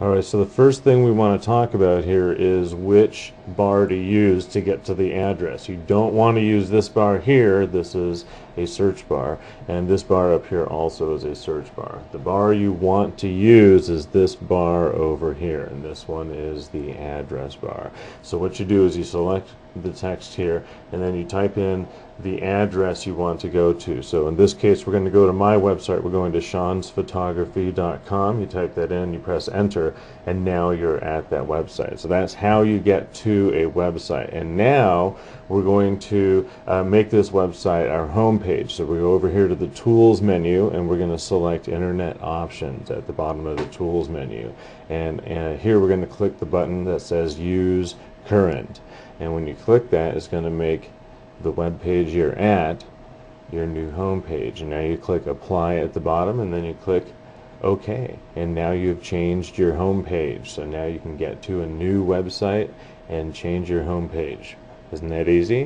Alright, so the first thing we want to talk about here is which bar to use to get to the address. You don't want to use this bar here. This is a search bar, and this bar up here also is a search bar. The bar you want to use is this bar over here, and this one is the address bar. So what you do is you select the text here, and then you type in the address you want to go to. So in this case, we're going to go to my website. We're going to seansphotography.com. You type that in, you press enter, and now you're at that website. So that's how you get to a website. And now we're going to make this website our home page. So we go over here to the tools menu, and we're going to select internet options at the bottom of the tools menu. And here we're going to click the button that says use current. And when you click that, it's going to make the web page you're at your new home page. And now you click apply at the bottom, and then you click OK, and now you've changed your home page. So now you can get to a new website and change your home page. Isn't that easy?